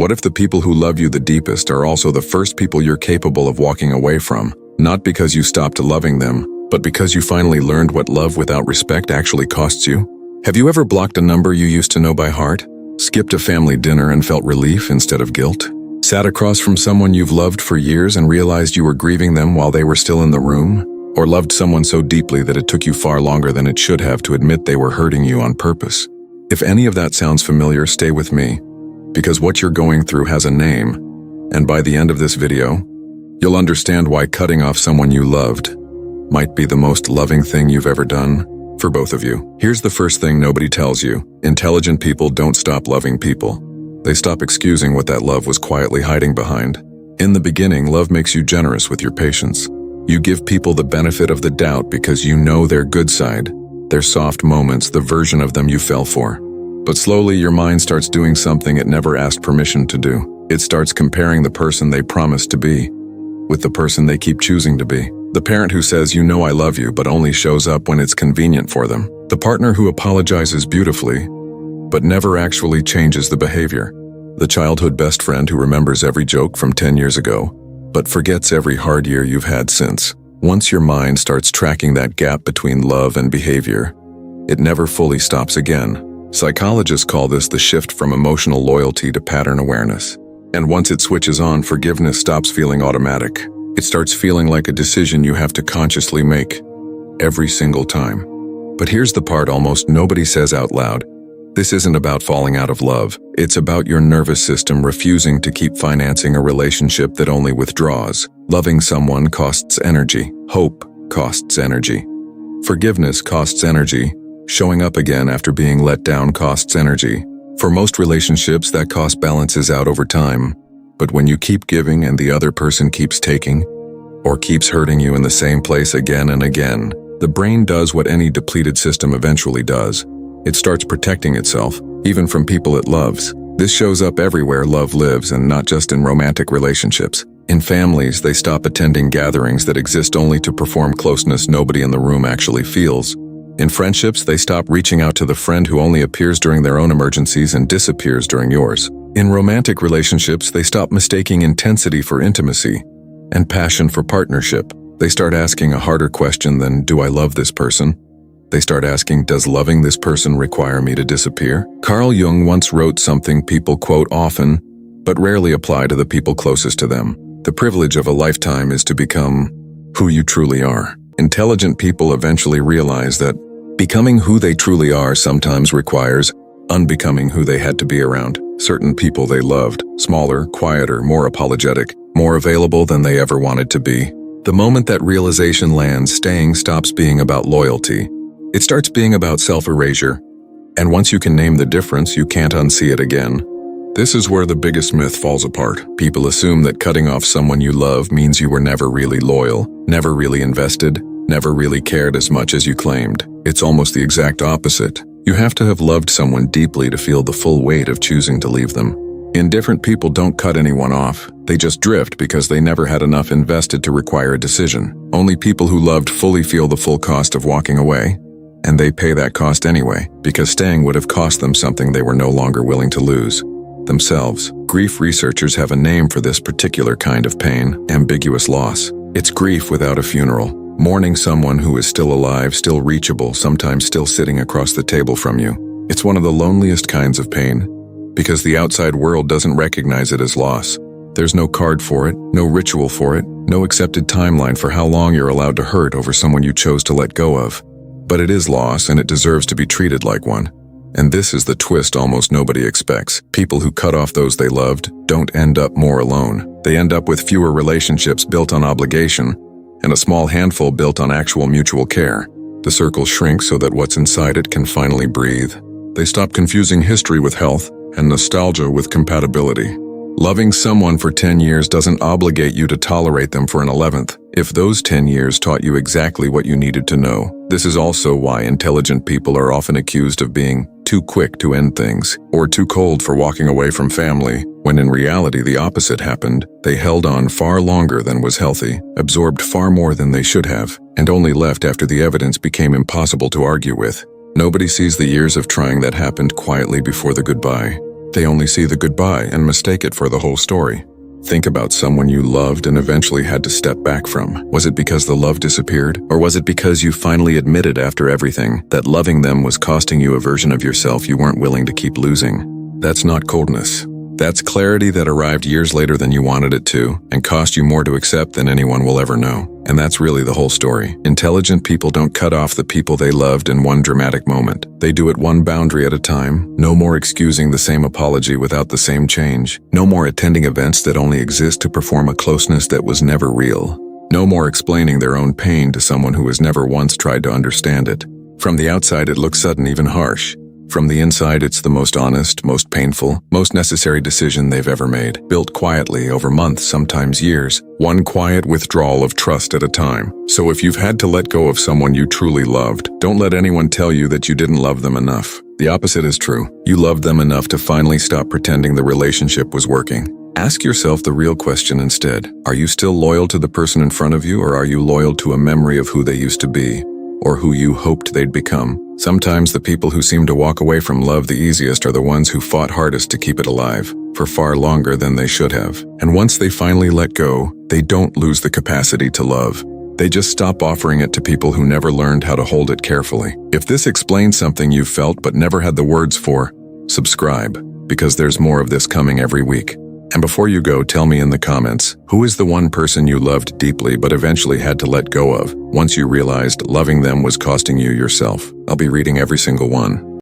What if the people who love you the deepest are also the first people you're capable of walking away from? Not because you stopped loving them, but because you finally learned what love without respect actually costs you? Have you ever blocked a number you used to know by heart? Skipped a family dinner and felt relief instead of guilt? Sat across from someone you've loved for years and realized you were grieving them while they were still in the room? Or loved someone so deeply that it took you far longer than it should have to admit they were hurting you on purpose? If any of that sounds familiar, stay with me, because what you're going through has a name, and by the end of this video, you'll understand why cutting off someone you loved might be the most loving thing you've ever done for both of you. Here's the first thing nobody tells you. Intelligent people don't stop loving people. They stop excusing what that love was quietly hiding behind. In the beginning, love makes you generous with your patience. You give people the benefit of the doubt because you know their good side, their soft moments, the version of them you fell for. But slowly your mind starts doing something it never asked permission to do. It starts comparing the person they promised to be with the person they keep choosing to be. The parent who says, "You know I love you," but only shows up when it's convenient for them. The partner who apologizes beautifully, but never actually changes the behavior. The childhood best friend who remembers every joke from 10 years ago, but forgets every hard year you've had since. Once your mind starts tracking that gap between love and behavior, it never fully stops again. Psychologists call this the shift from emotional loyalty to pattern awareness. And once it switches on, forgiveness stops feeling automatic. It starts feeling like a decision you have to consciously make every single time. But here's the part almost nobody says out loud. This isn't about falling out of love. It's about your nervous system refusing to keep financing a relationship that only withdraws. Loving someone costs energy. Hope costs energy. Forgiveness costs energy. Showing up again after being let down costs energy. For most relationships, that cost balances out over time. But when you keep giving and the other person keeps taking, or keeps hurting you in the same place again and again, the brain does what any depleted system eventually does. It starts protecting itself, even from people it loves. This shows up everywhere love lives, and not just in romantic relationships. In families, they stop attending gatherings that exist only to perform closeness nobody in the room actually feels. In friendships, they stop reaching out to the friend who only appears during their own emergencies and disappears during yours. In romantic relationships, they stop mistaking intensity for intimacy and passion for partnership. They start asking a harder question than, "Do I love this person?" They start asking, "Does loving this person require me to disappear?" Carl Jung once wrote something people quote often, but rarely apply to the people closest to them. The privilege of a lifetime is to become who you truly are. Intelligent people eventually realize that becoming who they truly are sometimes requires unbecoming who they had to be around. Certain people they loved, smaller, quieter, more apologetic, more available than they ever wanted to be. The moment that realization lands, staying stops being about loyalty. It starts being about self-erasure. And once you can name the difference, you can't unsee it again. This is where the biggest myth falls apart. People assume that cutting off someone you love means you were never really loyal, never really invested, never really cared as much as you claimed. It's almost the exact opposite. You have to have loved someone deeply to feel the full weight of choosing to leave them. Indifferent people don't cut anyone off. They just drift because they never had enough invested to require a decision. Only people who loved fully feel the full cost of walking away, and they pay that cost anyway, because staying would have cost them something they were no longer willing to lose: themselves. Grief researchers have a name for this particular kind of pain: ambiguous loss. It's grief without a funeral. Mourning someone who is still alive, still reachable, sometimes still sitting across the table from you. It's one of the loneliest kinds of pain, because the outside world doesn't recognize it as loss. There's no card for it, no ritual for it, no accepted timeline for how long you're allowed to hurt over someone you chose to let go of. But it is loss, and it deserves to be treated like one. And this is the twist almost nobody expects. People who cut off those they loved don't end up more alone. They end up with fewer relationships built on obligation, and a small handful built on actual mutual care. The circle shrinks so that what's inside it can finally breathe. They stop confusing history with health and nostalgia with compatibility. Loving someone for 10 years doesn't obligate you to tolerate them for an 11th, if those 10 years taught you exactly what you needed to know. This is also why intelligent people are often accused of being too quick to end things, or too cold for walking away from family, when in reality the opposite happened. They held on far longer than was healthy, absorbed far more than they should have, and only left after the evidence became impossible to argue with. Nobody sees the years of trying that happened quietly before the goodbye. They only see the goodbye and mistake it for the whole story. Think about someone you loved and eventually had to step back from. Was it because the love disappeared? Or was it because you finally admitted after everything that loving them was costing you a version of yourself you weren't willing to keep losing? That's not coldness. That's clarity that arrived years later than you wanted it to, and cost you more to accept than anyone will ever know. And that's really the whole story. Intelligent people don't cut off the people they loved in one dramatic moment. They do it one boundary at a time. No more excusing the same apology without the same change. No more attending events that only exist to perform a closeness that was never real. No more explaining their own pain to someone who has never once tried to understand it. From the outside, it looks sudden, even harsh. From the inside, it's the most honest, most painful, most necessary decision they've ever made, built quietly over months, sometimes years, one quiet withdrawal of trust at a time. So if you've had to let go of someone you truly loved, don't let anyone tell you that you didn't love them enough. The opposite is true. You loved them enough to finally stop pretending the relationship was working. Ask yourself the real question instead. Are you still loyal to the person in front of you, or are you loyal to a memory of who they used to be, or who you hoped they'd become? Sometimes the people who seem to walk away from love the easiest are the ones who fought hardest to keep it alive, for far longer than they should have. And once they finally let go, they don't lose the capacity to love. They just stop offering it to people who never learned how to hold it carefully. If this explains something you've felt but never had the words for, subscribe, because there's more of this coming every week. And before you go, tell me in the comments, who is the one person you loved deeply but eventually had to let go of, once you realized loving them was costing you yourself? I'll be reading every single one.